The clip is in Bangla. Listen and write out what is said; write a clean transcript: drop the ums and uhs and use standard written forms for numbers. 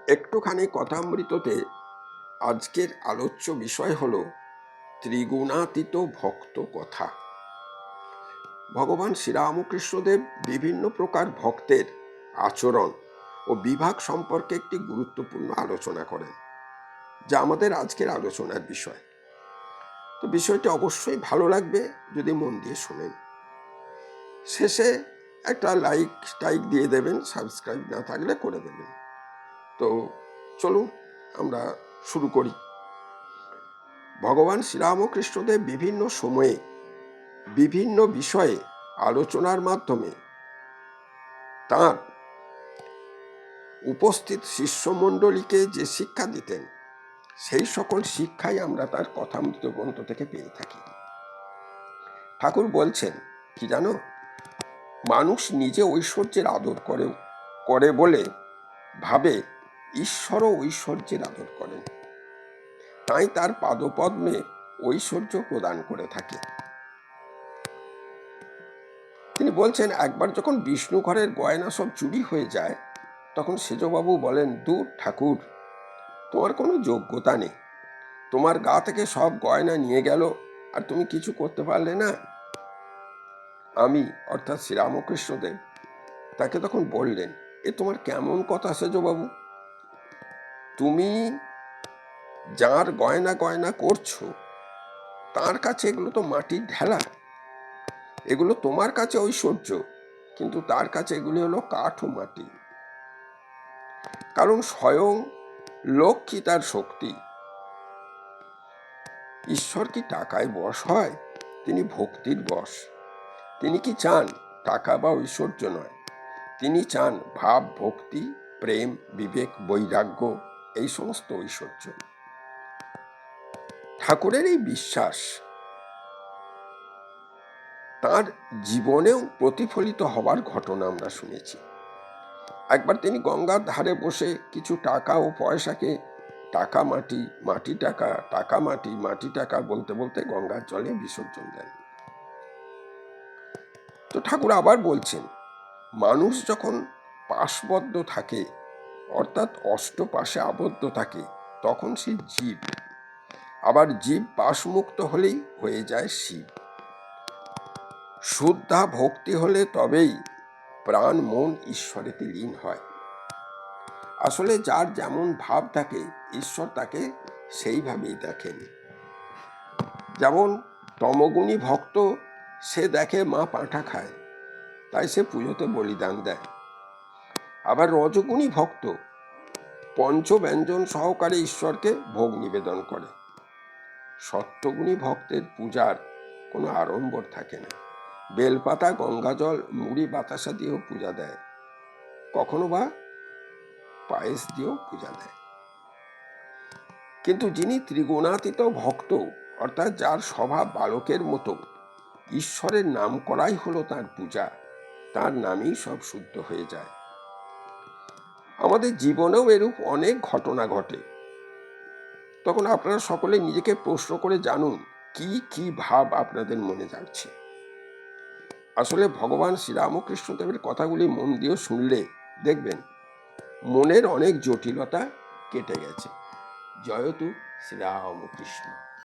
একটুখানি কথামৃততে আজকের আলোচ্য বিষয় হল ত্রিগুণাতীত ভক্ত কথা। ভগবান শ্রীরামকৃষ্ণদেব বিভিন্ন প্রকার ভক্তের আচরণ ও বিভাগ সম্পর্কে একটি গুরুত্বপূর্ণ আলোচনা করেন, যা আমাদের আজকের আলোচনার বিষয়। তো বিষয়টি অবশ্যই ভালো লাগবে যদি মন দিয়ে শোনেন। শেষে একটা লাইক দিয়ে দেবেন, সাবস্ক্রাইব না থাকলে করে দেবেন। তো চলুন আমরা শুরু করি। ভগবান শ্রীরামকৃষ্ণদেব বিভিন্ন সময়ে বিভিন্ন বিষয়ে আলোচনার মাধ্যমে তাঁর উপস্থিত শিষ্যমণ্ডলীকে যে শিক্ষা দিতেন, সেই সকল শিক্ষাই আমরা তার কথামৃত গ্রন্থ থেকে পেয়ে থাকি। ঠাকুর বলছেন কি জানো, মানুষ নিজে ঐশ্বর্যের আদর করে বলে ভাবে ঈশ্বরও ঐশ্বর্যের আদর করেন, তাই তার পাদপদ্মে ঐশ্বর্য প্রদান করে থাকে। তিনি বলছেন, একবার যখন বিষ্ণু ঘরের গয়না সব চুরি হয়ে যায়, তখন সেজবাবু বলেন, দূর ঠাকুর, তোমার কোনো যোগ্যতা নেই, তোমার গা থেকে সব গয়না নিয়ে গেল আর তুমি কিছু করতে পারলে না। আমি অর্থাৎ শ্রীরামকৃষ্ণদেব তাকে তখন বললেন, এ তোমার কেমন কথা সেজবাবু? তুমি যার গয়না গয়না করছো তার কাছে এগুলো তো মাটির ঢেলা, এগুলো তোমার কাছে ঐশ্বর্য, কিন্তু তার কাছে এগুলি হলো কাঠ ও মাটি। কারণ স্বয়ং লক্ষ্মী তার শক্তি। ঈশ্বর কি টাকায় বশ হয়? তিনি ভক্তির বশ। তিনি কি চান টাকা বা ঐশ্বর্য নয়, তিনি চান ভাব, ভক্তি, প্রেম, বিবেক, বৈরাগ্য, এই সমস্ত ঐশ্বর্য। ঠাকুরের এই বিশ্বাস তার জীবনেও প্রতিফলিত হবার ঘটনা আমরা শুনেছি। একবার তিনি গঙ্গার ধারে বসে কিছু টাকা ও পয়সাকে টাকা মাটি, মাটি টাকা, টাকা মাটি, মাটি টাকা বলতে বলতে গঙ্গার জলে বিসর্জন দেন। তো ঠাকুর আবার বলছেন, মানুষ যখন পাশবদ্ধ থাকে, অর্থাৎ অষ্টপাশে আবদ্ধ থাকে, তখন সে জীব। আবার জীব পাশমুক্ত হলেই হয়ে যায় শিব। শুদ্ধা ভক্তি হলে তবেই প্রাণ মন ঈশ্বরেতে লীন হয়। আসলে যার যেমন ভাব থাকে, ঈশ্বর তাকে সেইভাবেই দেখেন। যেমন তমগুণী ভক্ত, সে দেখে মা পাঁঠা খায়, তাই সে পুজোতে বলিদান দেয়। আবার রজগুণী ভক্ত পঞ্চব্যঞ্জন সহকারে ঈশ্বরকে ভোগ নিবেদন করে। সত্যগুণী ভক্তের পূজার কোনো আড়ম্বর থাকে না, বেলপাতা, গঙ্গাজল, মুড়ি বাতাসা দিয়েও পূজা দেয়, কখনো বা পায়েস দিয়েও পূজা দেয়। কিন্তু যিনি ত্রিগুণাতীত ভক্ত, অর্থাৎ যার স্বভাব বালকের মতো, ঈশ্বরের নাম করাই হলো তার পূজা, তার নামেই সব শুদ্ধ হয়ে যায়। আমাদের জীবনেও এরূপ অনেক ঘটনা ঘটে। তখন আপনারা সকলে নিজেকে প্রশ্ন করে জানুন, কি কি ভাব আপনাদের মনে যাচ্ছে। আসলে ভগবান শ্রীরামকৃষ্ণদেবের কথাগুলি মন দিয়ে শুনলে দেখবেন মনের অনেক জটিলতা কেটে গেছে। জয়তু শ্রীরামকৃষ্ণ।